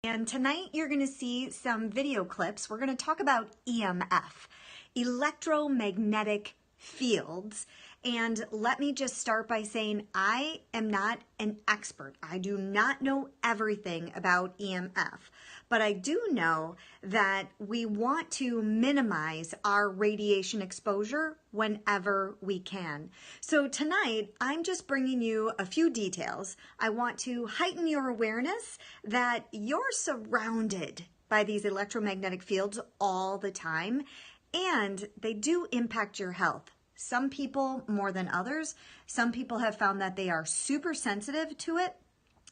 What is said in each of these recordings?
And tonight you're going to see some video clips. We're going to talk about EMF, electromagnetic fields. And let me just start by saying I am not an expert. I do not know everything about EMF, but I do know that we want to minimize our radiation exposure whenever we can. So tonight, I'm just bringing you a few details. I want to heighten your awareness that you're surrounded by these electromagnetic fields all the time, and they do impact your health. Some people more than others. Some people have found that they are super sensitive to it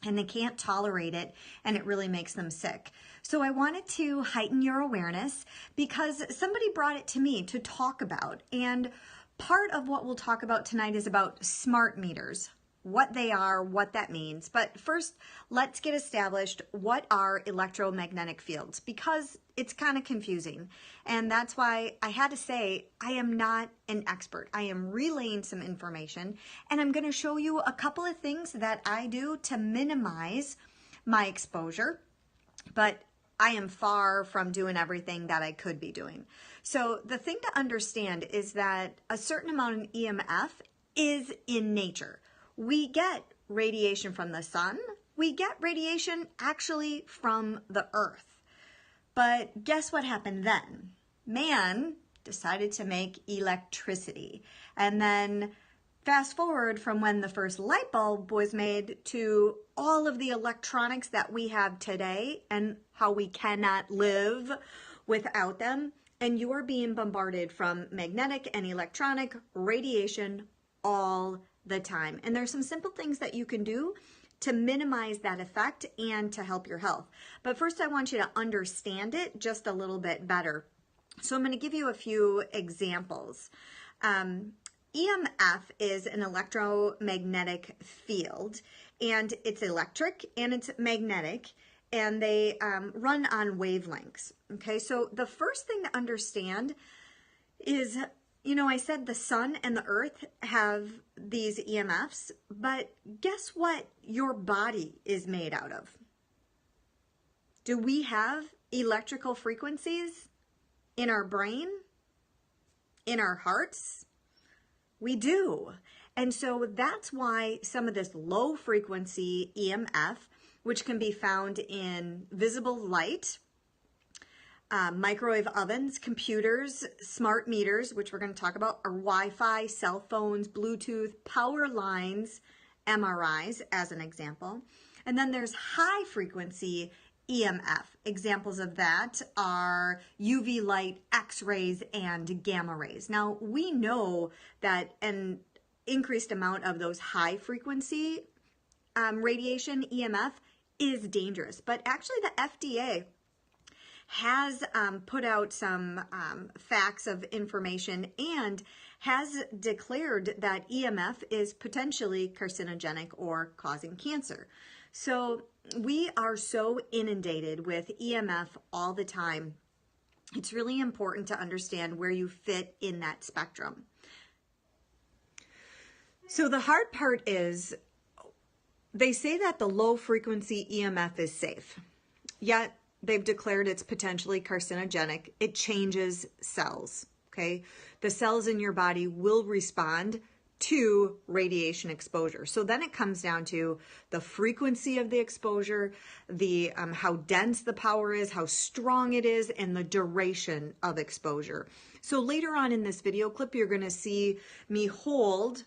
and they can't tolerate it, and it really makes them sick. So I wanted to heighten your awareness because somebody brought it to me to talk about, and part of what we'll talk about tonight is about smart meters, what they are, what that means. But first, let's get established what are electromagnetic fields, because it's kind of confusing. And that's why I had to say I am not an expert. I am relaying some information, and I'm going to show you a couple of things that I do to minimize my exposure, but I am far from doing everything that I could be doing. So the thing to understand is that a certain amount of EMF is in nature. We get radiation from the sun. We get radiation actually from the earth. But guess what happened then? Man decided to make electricity. And then fast forward from when the first light bulb was made to all of the electronics that we have today and how we cannot live without them. And you are being bombarded from magnetic and electronic radiation all the time. And there's some simple things that you can do to minimize that effect and to help your health. But first, I want you to understand it just a little bit better. So I'm going to give you a few examples. EMF is an electromagnetic field, and it's electric and it's magnetic, and they run on wavelengths. Okay, so the first thing to understand is, you know, I said the sun and the earth have these EMFs, but guess what your body is made out of? Do we have electrical frequencies in our brain, in our hearts? We do. And so that's why some of this low frequency EMF, which can be found in visible light, microwave ovens, computers, smart meters, which we're going to talk about, are Wi-Fi, cell phones, Bluetooth, power lines, MRIs as an example. And then there's high frequency EMF. Examples of that are UV light, X-rays, and gamma rays. Now, we know that an increased amount of those high frequency radiation EMF is dangerous, but actually the FDA has put out some facts of information and has declared that EMF is potentially carcinogenic or causing cancer. So we are so inundated with EMF all the time. It's really important to understand where you fit in that spectrum. So the hard part is they say that the low frequency EMF is safe, yet they've declared it's potentially carcinogenic. It changes cells, okay? The cells in your body will respond to radiation exposure. So then it comes down to the frequency of the exposure, the how dense the power is, how strong it is, and the duration of exposure. So later on in this video clip, you're going to see me hold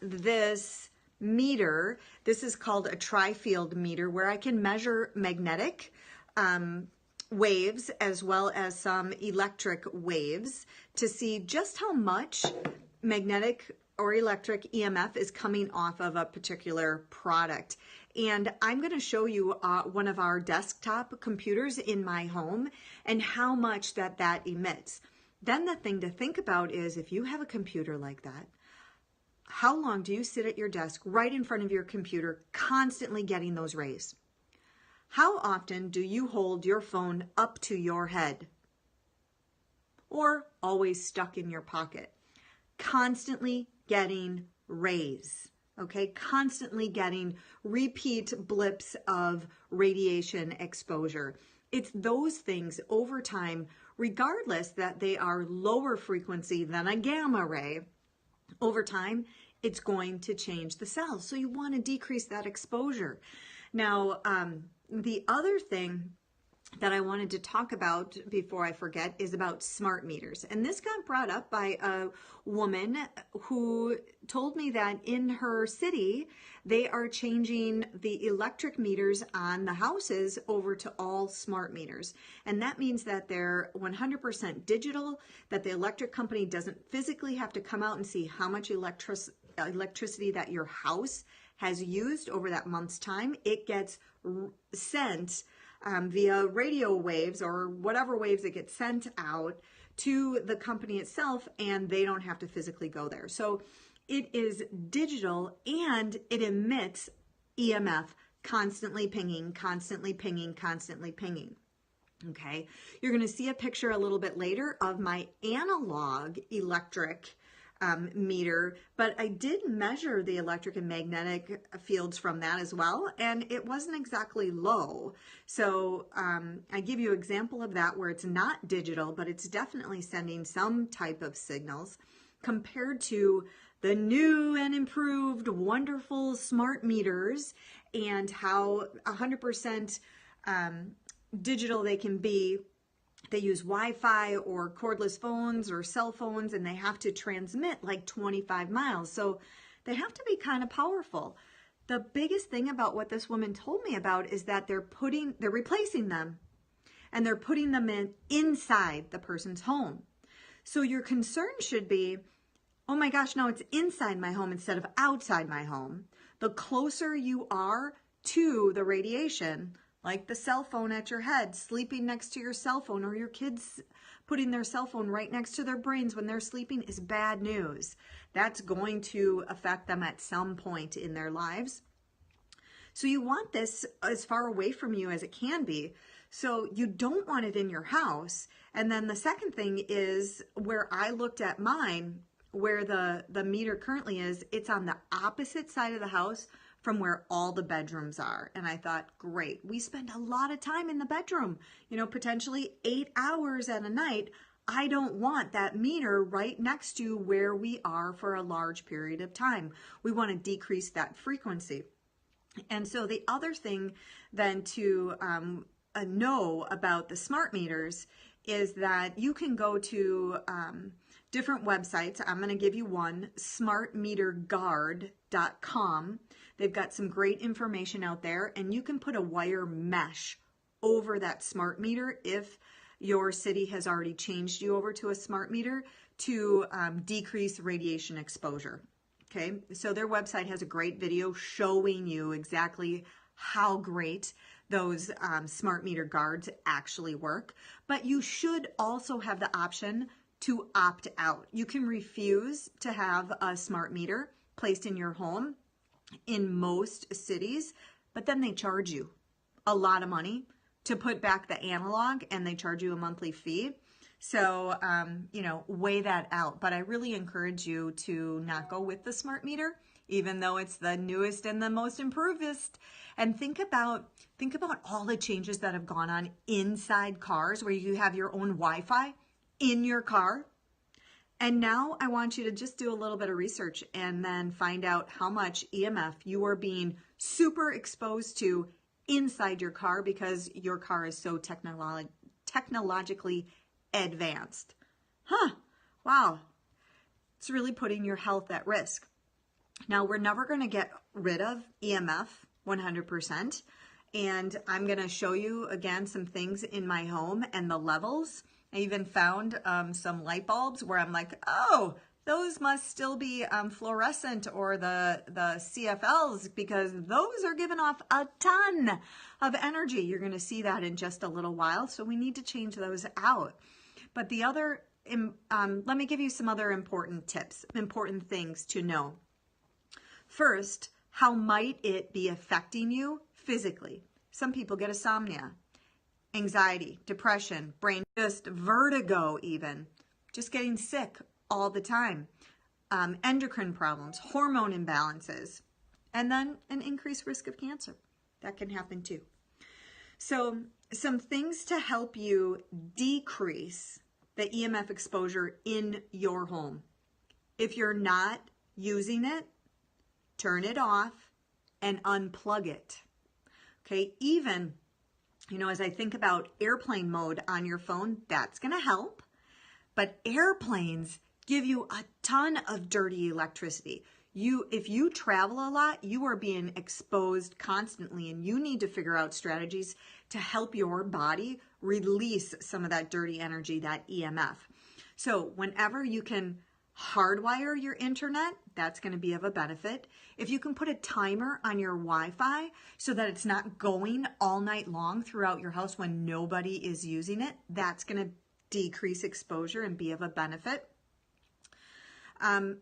this meter. This is called a tri-field meter, where I can measure magnetic waves as well as some electric waves to see just how much magnetic or electric EMF is coming off of a particular product. And I'm going to show you one of our desktop computers in my home and how much that emits. Then the thing to think about is, if you have a computer like that, how long do you sit at your desk right in front of your computer constantly getting those rays? How often do you hold your phone up to your head? Or always stuck in your pocket? Constantly getting rays, okay? Constantly getting repeat blips of radiation exposure. It's those things over time, regardless that they are lower frequency than a gamma ray, over time, it's going to change the cells. So you want to decrease that exposure. Now, the other thing that I wanted to talk about before I forget is about smart meters. And this got brought up by a woman who told me that in her city, they are changing the electric meters on the houses over to all smart meters. And that means that they're 100% digital, that the electric company doesn't physically have to come out and see how much electricity that your house has used over that month's time. It gets sent via radio waves or whatever waves that get sent out to the company itself, and they don't have to physically go there. So it is digital and it emits EMF, constantly pinging, constantly pinging, constantly pinging. Okay, you're going to see a picture a little bit later of my analog electric meter, but I did measure the electric and magnetic fields from that as well, and it wasn't exactly low. So I give you an example of that where it's not digital, but it's definitely sending some type of signals compared to the new and improved wonderful smart meters and how 100% digital they can be. They use Wi-Fi or cordless phones or cell phones, and they have to transmit like 25 miles. So they have to be kind of powerful. The biggest thing about what this woman told me about is that they're replacing them, and they're putting them inside the person's home. So your concern should be, oh my gosh, no, it's inside my home instead of outside my home. The closer you are to the radiation, like the cell phone at your head, sleeping next to your cell phone, or your kids putting their cell phone right next to their brains when they're sleeping, is bad news. That's going to affect them at some point in their lives. So you want this as far away from you as it can be. So you don't want it in your house. And then the second thing is, where I looked at mine, where the meter currently is, it's on the opposite side of the house from where all the bedrooms are. And I thought, great, we spend a lot of time in the bedroom, you know, potentially 8 hours at a night. I don't want that meter right next to where we are for a large period of time. We want to decrease that frequency. And so the other thing then to know about the smart meters is that you can go to different websites. I'm going to give you one, smartmeterguard.com. They've got some great information out there, and you can put a wire mesh over that smart meter if your city has already changed you over to a smart meter to decrease radiation exposure. Okay, so their website has a great video showing you exactly how great those smart meter guards actually work. But you should also have the option to opt out. You can refuse to have a smart meter placed in your home in most cities, but then they charge you a lot of money to put back the analog, and they charge you a monthly fee. So, you know, weigh that out. But I really encourage you to not go with the smart meter, even though it's the newest and the most improved. And think about all the changes that have gone on inside cars, where you have your own Wi-Fi in your car. And now I want you to just do a little bit of research and then find out how much EMF you are being super exposed to inside your car because your car is so technologically advanced. Wow. It's really putting your health at risk. Now, we're never going to get rid of EMF 100%. And I'm going to show you again some things in my home and the levels. I even found some light bulbs where I'm like, oh, those must still be fluorescent, or the CFLs, because those are giving off a ton of energy. You're going to see that in just a little while. So we need to change those out. But the other, let me give you some other important tips, important things to know. First, how might it be affecting you physically? Some people get insomnia, anxiety, depression, brain, just vertigo even, just getting sick all the time, endocrine problems, hormone imbalances, And then an increased risk of cancer. That can happen too. So some things to help you decrease the EMF exposure in your home. If you're not using it, turn it off and unplug it. Okay, even, as I think about airplane mode on your phone, that's going to help. But airplanes give you a ton of dirty electricity. If you travel a lot, you are being exposed constantly, and you need to figure out strategies to help your body release some of that dirty energy, that EMF. So whenever you can hardwire your internet, that's going to be of a benefit. If you can put a timer on your Wi-Fi so that it's not going all night long throughout your house when nobody is using it, that's going to decrease exposure and be of a benefit.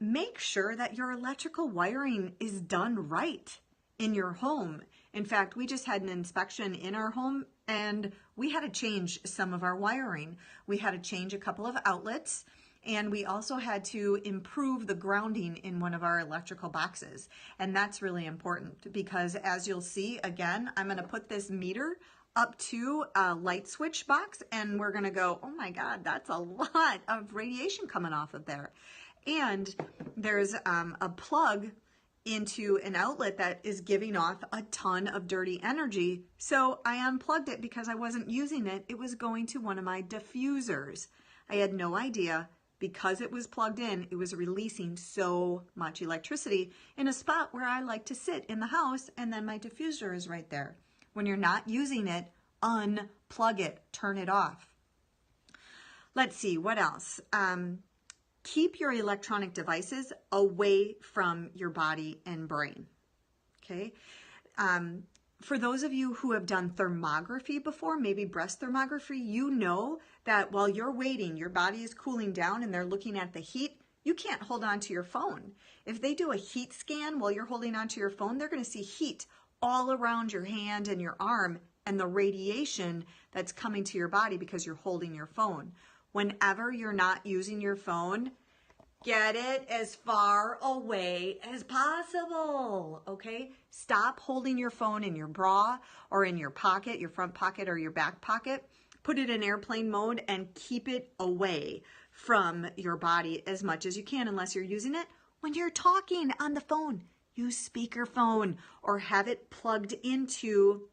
Make sure that your electrical wiring is done right in your home. In fact, we just had an inspection in our home and we had to change some of our wiring. We had to change a couple of outlets, and we also had to improve the grounding in one of our electrical boxes. And that's really important because, as you'll see, again, I'm going to put this meter up to a light switch box and we're going to go, oh my God, that's a lot of radiation coming off of there. And there's a plug into an outlet that is giving off a ton of dirty energy. So I unplugged it because I wasn't using it. It was going to one of my diffusers. I had no idea, because it was plugged in, it was releasing so much electricity in a spot where I like to sit in the house, and then my diffuser is right there. When you're not using it, unplug it, turn it off. Let's see, what else? Keep your electronic devices away from your body and brain, okay? For those of you who have done thermography before, maybe breast thermography, you know that while you're waiting, your body is cooling down and they're looking at the heat, you can't hold on to your phone. If they do a heat scan while you're holding onto your phone, they're going to see heat all around your hand and your arm and the radiation that's coming to your body because you're holding your phone. Whenever you're not using your phone, get it as far away as possible, okay? Stop holding your phone in your bra or in your pocket, your front pocket or your back pocket. Put it in airplane mode and keep it away from your body as much as you can, unless you're using it when you're talking on the phone. Use speakerphone or have it plugged into,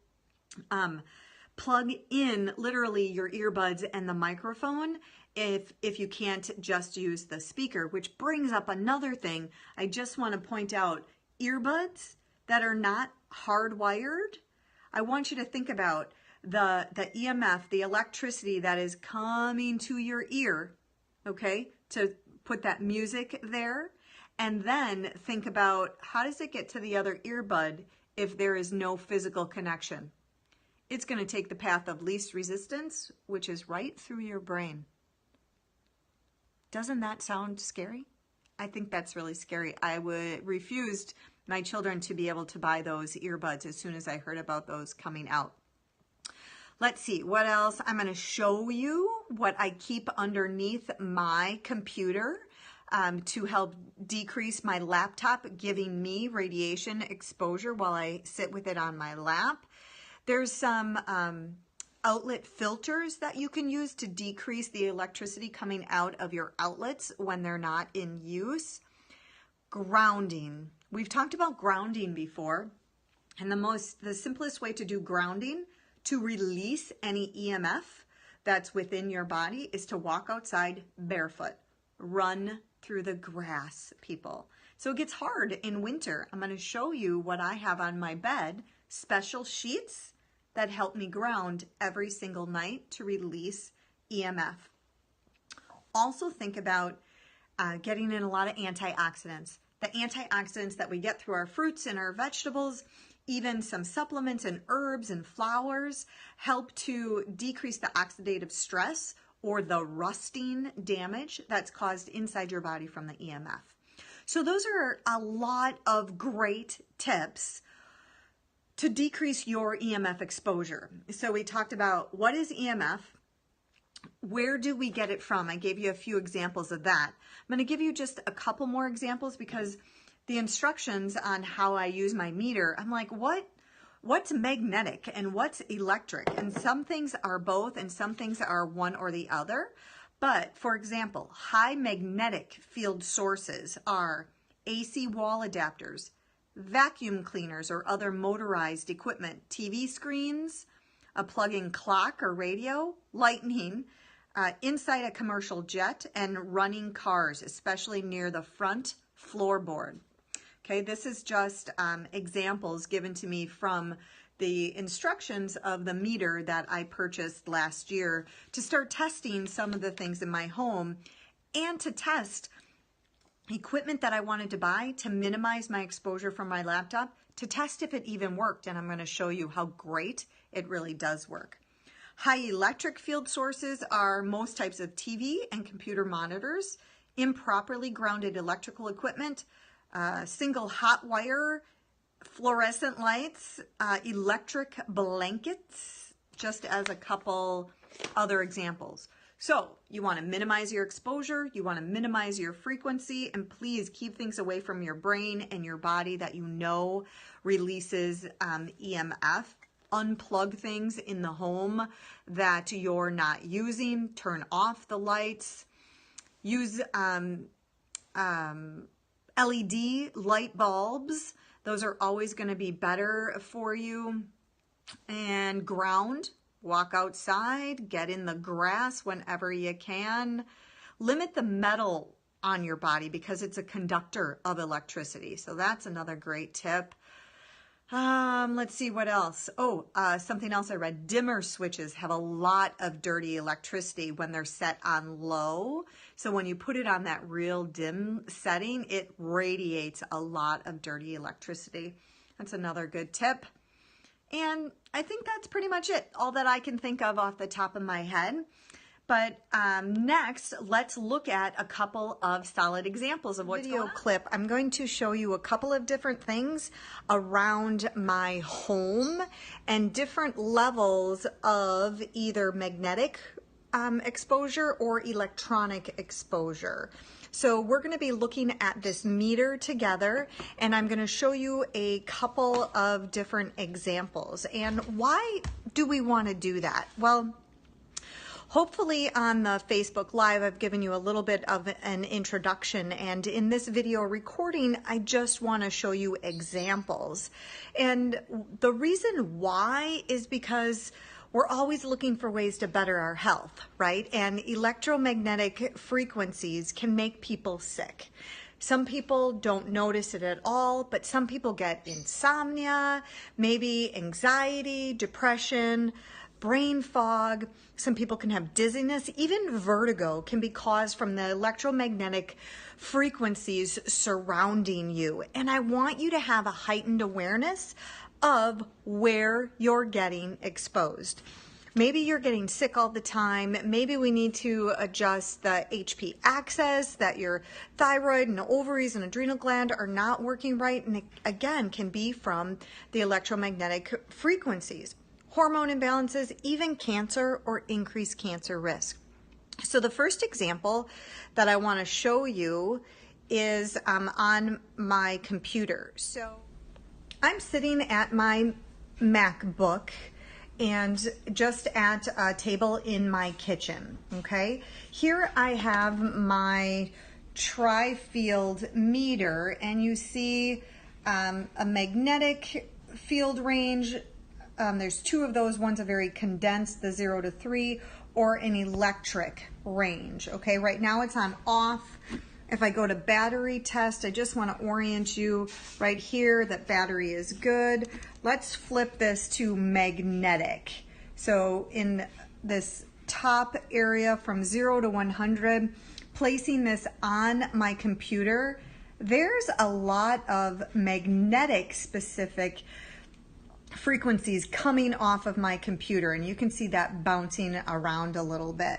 plug in literally your earbuds and the microphone if you can't just use the speaker, which brings up another thing. I just want to point out earbuds that are not hardwired. I want you to think about the EMF, the electricity that is coming to your ear, okay, to put that music there. And then think about, how does it get to the other earbud if there is no physical connection? It's going to take the path of least resistance, which is right through your brain. Doesn't that sound scary? I think that's really scary. I refused my children to be able to buy those earbuds as soon as I heard about those coming out. Let's see, what else? I'm going to show you what I keep underneath my computer to help decrease my laptop giving me radiation exposure while I sit with it on my lap. There's some outlet filters that you can use to decrease the electricity coming out of your outlets when they're not in use. Grounding. We've talked about grounding before, and the simplest way to do grounding to release any EMF that's within your body is to walk outside barefoot. Run through the grass, people. So it gets hard in winter. I'm going to show you what I have on my bed, special sheets that help me ground every single night to release EMF. Also think about getting in a lot of antioxidants. The antioxidants that we get through our fruits and our vegetables, even some supplements and herbs and flowers, help to decrease the oxidative stress or the rusting damage that's caused inside your body from the EMF. So those are a lot of great tips to decrease your EMF exposure. So we talked about what is EMF, where do we get it from? I gave you a few examples of that. I'm going to give you just a couple more examples because the instructions on how I use my meter, I'm like, what's magnetic and what's electric? And some things are both and some things are one or the other. But for example, high magnetic field sources are AC wall adapters, vacuum cleaners or other motorized equipment, TV screens, a plug-in clock or radio, lightning, inside a commercial jet, and running cars, especially near the front floorboard. Okay, this is just examples given to me from the instructions of the meter that I purchased last year to start testing some of the things in my home and to test equipment that I wanted to buy to minimize my exposure from my laptop, to test if it even worked. And I'm going to show you how great it really does work. High electric field sources are most types of TV and computer monitors, improperly grounded electrical equipment, single hot wire, fluorescent lights, electric blankets, just as a couple other examples. So you want to minimize your exposure, you want to minimize your frequency, and please keep things away from your brain and your body that you know releases EMF. Unplug things in the home that you're not using, turn off the lights, use LED light bulbs. Those are always going to be better for you. And ground, walk outside, get in the grass whenever you can. Limit the metal on your body because it's a conductor of electricity. So that's another great tip. Let's see what else. Something else I read. Dimmer switches have a lot of dirty electricity when they're set on low. So when you put it on that real dim setting, it radiates a lot of dirty electricity. That's another good tip. And I think that's pretty much it. All that I can think of off the top of my head. But next, let's look at a couple of solid examples of what's going on. Clip. I'm going to show you a couple of different things around my home and different levels of either magnetic exposure or electronic exposure. So we're going to be looking at this meter together, and I'm going to show you a couple of different examples. And why do we want to do that? Well, hopefully on the Facebook Live, I've given you a little bit of an introduction, and in this video recording, I just want to show you examples. And the reason why is because we're always looking for ways to better our health, right? And electromagnetic frequencies can make people sick. Some people don't notice it at all, but some people get insomnia, maybe anxiety, depression, brain fog. Some people can have dizziness. Even vertigo can be caused from the electromagnetic frequencies surrounding you. And I want you to have a heightened awareness of where you're getting exposed. Maybe you're getting sick all the time. Maybe we need to adjust the HP axis, that your thyroid and ovaries and adrenal gland are not working right. And it, again, can be from the electromagnetic frequencies. Hormone imbalances, even cancer or increased cancer risk. So the first example that I want to show you is on my computer. So I'm sitting at my MacBook and just at a table in my kitchen, okay? Here I have my tri-field meter, and you see a magnetic field range. There's two of those. One's a very condensed, the 0 to 3, or an electric range, okay? Right now it's on off. If I go to battery test, I just want to orient you right here that battery is good. Let's flip this to magnetic. So in this top area from 0 to 100, placing this on my computer, there's a lot of magnetic specific frequencies coming off of my computer, and you can see that bouncing around a little bit.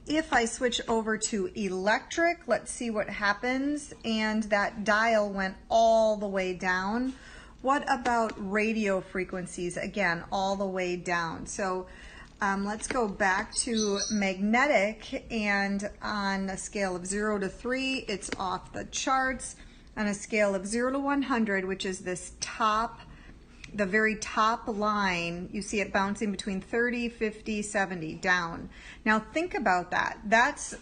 If I switch over to electric, let's see what happens. And that dial went all the way down. What about radio frequencies? Again, all the way down. So let's go back to magnetic, and on a scale of 0 to 3, it's off the charts. on a scale of 0 to 100, which is this top, the very top line, you see it bouncing between 30, 50, 70, down. Now think about that. That's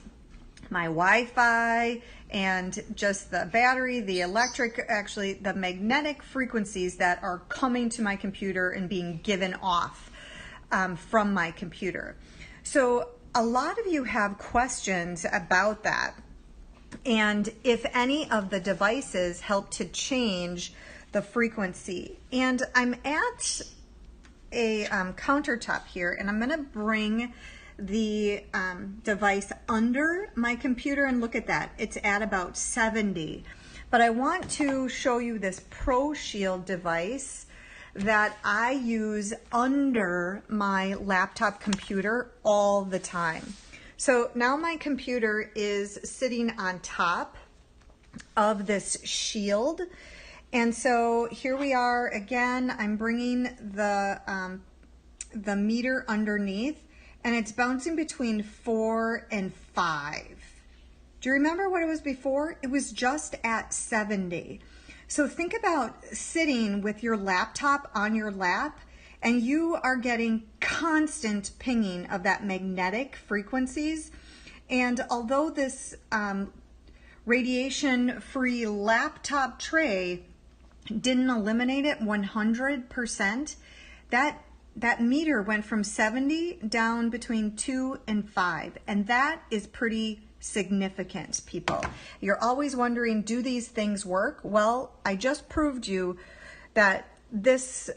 my Wi-Fi and just the battery, the electric, actually the magnetic frequencies that are coming to my computer and being given off from my computer. So a lot of you have questions about that. And if any of the devices help to change the frequency. And I'm at a countertop here, and I'm gonna bring the device under my computer and look at that. It's at about 70. But I want to show you this Pro Shield device that I use under my laptop computer all the time. So now my computer is sitting on top of this shield. And so here we are again. I'm bringing the meter underneath, and it's bouncing between 4 and 5. Do you remember what it was before? It was just at 70. So think about sitting with your laptop on your lap, and you are getting constant pinging of that magnetic frequencies. And although this radiation-free laptop tray didn't eliminate it 100%, that meter went from 70 down between 2 and 5, and that is pretty significant, people. You're always wondering, do these things work? Well, I just proved you that this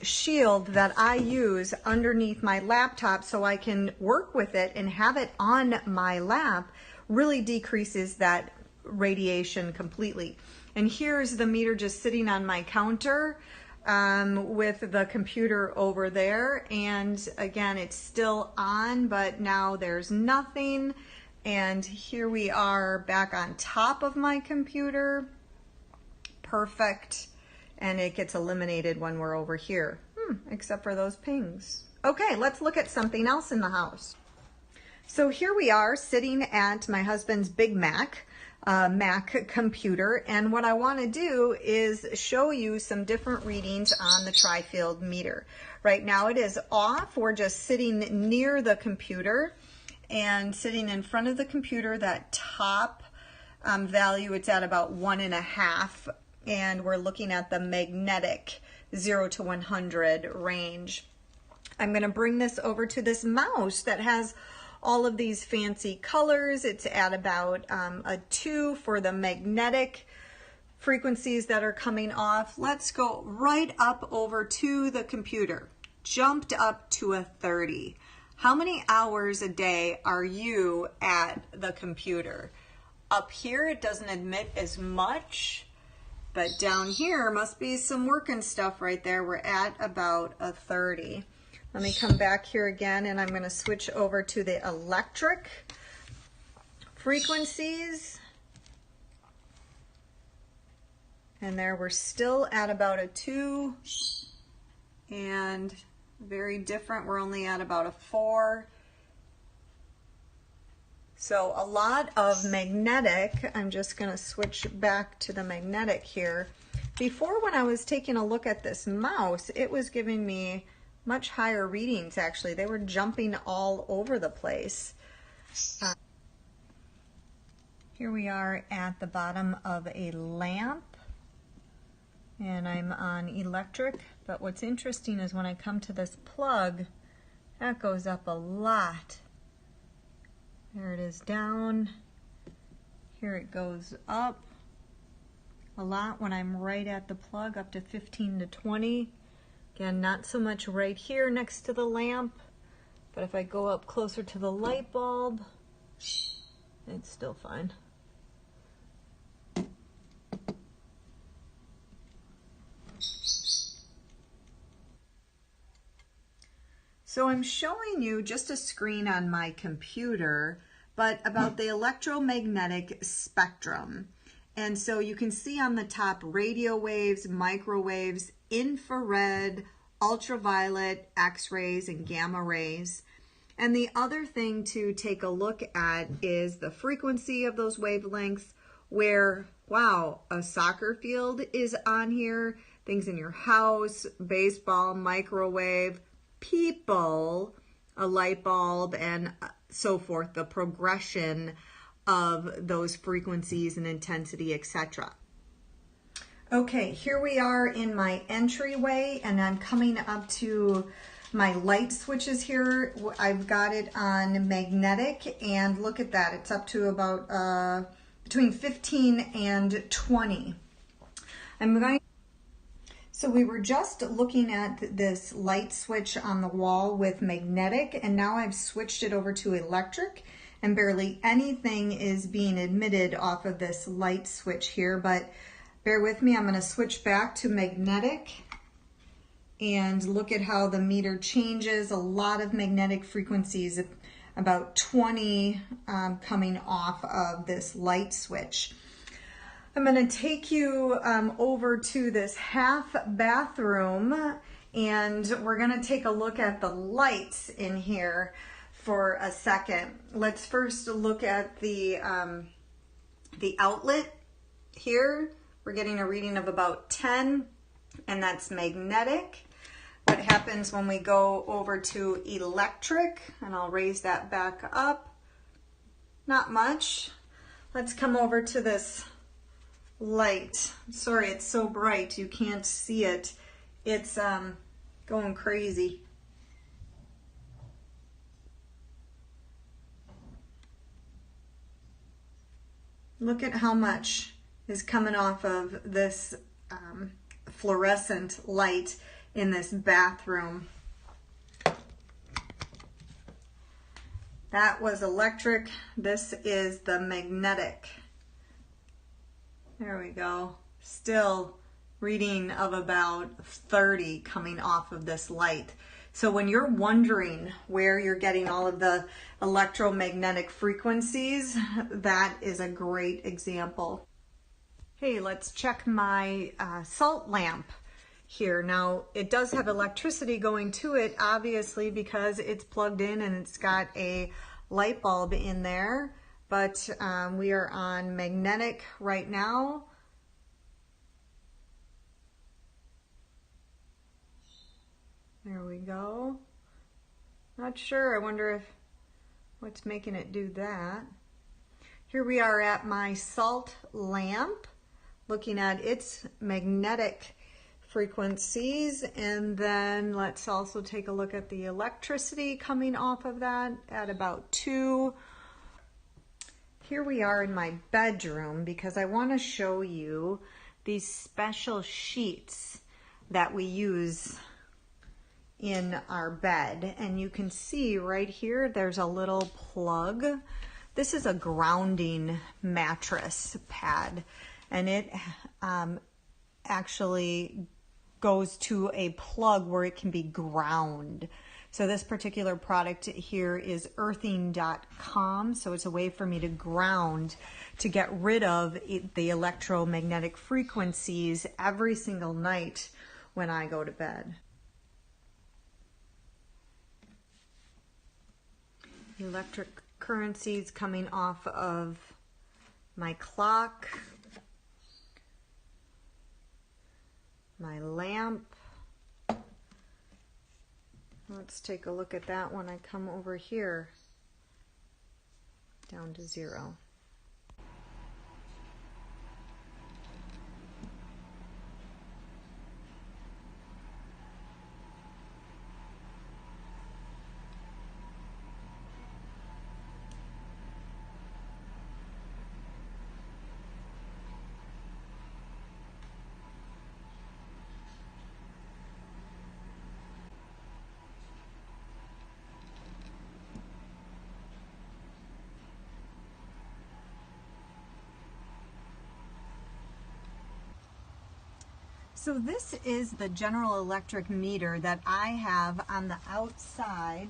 shield that I use underneath my laptop so I can work with it and have it on my lap really decreases that radiation completely. And here's the meter just sitting on my counter with the computer over there, and again it's still on, but now there's nothing. And here we are back on top of my computer. Perfect. And it gets eliminated when we're over here, except for those pings. Okay, let's look at something else in the house. So here we are sitting at my husband's Big Mac computer, and what I want to do is show you some different readings on the tri-field meter. Right now it is off. We're just sitting near the computer and sitting in front of the computer. That top value, it's at about 1.5, and we're looking at the magnetic 0 to 100 range. I'm going to bring this over to this mouse that has all of these fancy colors. It's at about a 2 for the magnetic frequencies that are coming off. Let's go right up over to the computer. Jumped up to a 30. How many hours a day are you at the computer? Up here it doesn't admit as much, but down here must be some working stuff right there. We're at about a 30. Let me come back here again, and I'm going to switch over to the electric frequencies. And there we're still at about a 2, and very different. We're only at about a 4. So a lot of magnetic. I'm just going to switch back to the magnetic here. Before, when I was taking a look at this mouse, it was giving me much higher readings. Actually, they were jumping all over the place. Here we are at the bottom of a lamp, and I'm on electric, but what's interesting is when I come to this plug, that goes up a lot. There it is down. Here it goes up a lot when I'm right at the plug, up to 15 to 20. Again, not so much right here next to the lamp, but if I go up closer to the light bulb, it's still fine. So I'm showing you just a screen on my computer, but about the electromagnetic spectrum. And so you can see on the top radio waves, microwaves, infrared, ultraviolet, X-rays, and gamma rays. And the other thing to take a look at is the frequency of those wavelengths, where, wow, a soccer field is on here, things in your house, baseball, microwave, people, a light bulb, and so forth, the progression of those frequencies and intensity, etc. Okay, here we are in my entryway, and I'm coming up to my light switches here. I've got it on magnetic, and look at that, it's up to about between 15 and 20. So we were just looking at this light switch on the wall with magnetic, and now I've switched it over to electric, and barely anything is being emitted off of this light switch here, but bear with me, I'm going to switch back to magnetic and look at how the meter changes. A lot of magnetic frequencies, about 20 coming off of this light switch. I'm going to take you over to this half bathroom, and we're going to take a look at the lights in here for a second. Let's first look at the outlet here. We're getting a reading of about 10, and that's magnetic. What happens when we go over to electric, and I'll raise that back up. Not much. Let's come over to this light. Sorry, it's so bright you can't see it. It's going crazy. Look at how much is coming off of this fluorescent light in this bathroom. That was electric. This is the magnetic. There we go. Still reading of about 30 coming off of this light. So when you're wondering where you're getting all of the electromagnetic frequencies, that is a great example. Hey, let's check my salt lamp here. Now, it does have electricity going to it, obviously, because it's plugged in and it's got a light bulb in there, but we are on magnetic right now. There we go. Not sure. I wonder if what's making it do that. Here we are at my salt lamp, looking at its magnetic frequencies, and then let's also take a look at the electricity coming off of that at about 2. Here we are in my bedroom because I want to show you these special sheets that we use in our bed, and you can see right here there's a little plug. This is a grounding mattress pad, and it actually goes to a plug where it can be ground. So this particular product here is earthing.com, so it's a way for me to ground, to get rid of the electromagnetic frequencies every single night when I go to bed. Electric currencies coming off of my clock, my lamp. Let's take a look at that when I come over here, down to 0. So this is the General Electric meter that I have on the outside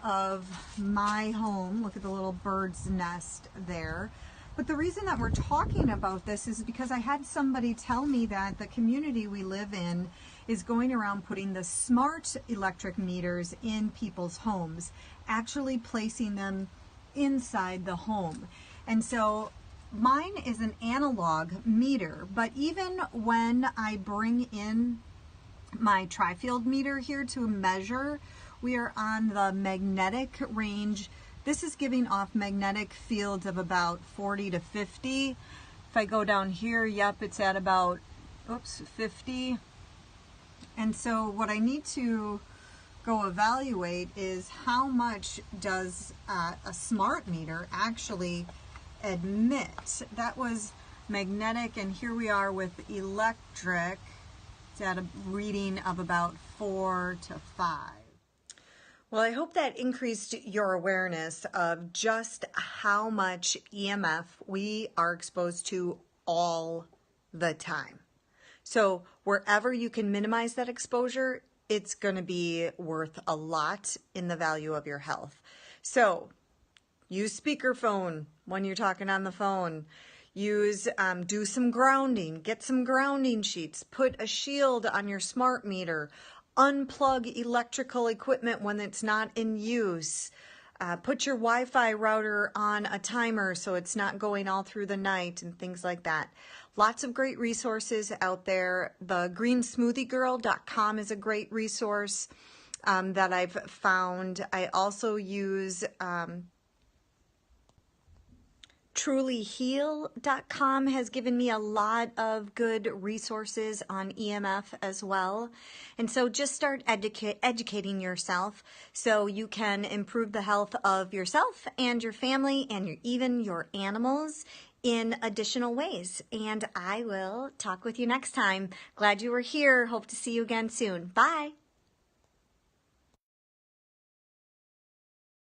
of my home. Look at the little bird's nest there. But the reason that we're talking about this is because I had somebody tell me that the community we live in is going around putting the smart electric meters in people's homes, actually placing them inside the home. And so mine is an analog meter, but even when I bring in my tri-field meter here to measure, we are on the magnetic range. This is giving off magnetic fields of about 40 to 50. If I go down here, yep, it's at about, 50. And so what I need to go evaluate is how much does a smart meter actually admit. That was magnetic, and here we are with electric. It's at a reading of about 4 to 5. Well, I hope that increased your awareness of just how much EMF we are exposed to all the time. So wherever you can minimize that exposure, it's going to be worth a lot in the value of your health. So use speakerphone when you're talking on the phone. Use, do some grounding, get some grounding sheets, put a shield on your smart meter, unplug electrical equipment when it's not in use, put your Wi-Fi router on a timer so it's not going all through the night and things like that. Lots of great resources out there. The greensmoothiegirl.com is a great resource that I've found. I also use trulyheal.com has given me a lot of good resources on EMF as well. And so just start educating yourself so you can improve the health of yourself and your family and even your animals in additional ways. And I will talk with you next time. Glad you were here. Hope to see you again soon. Bye.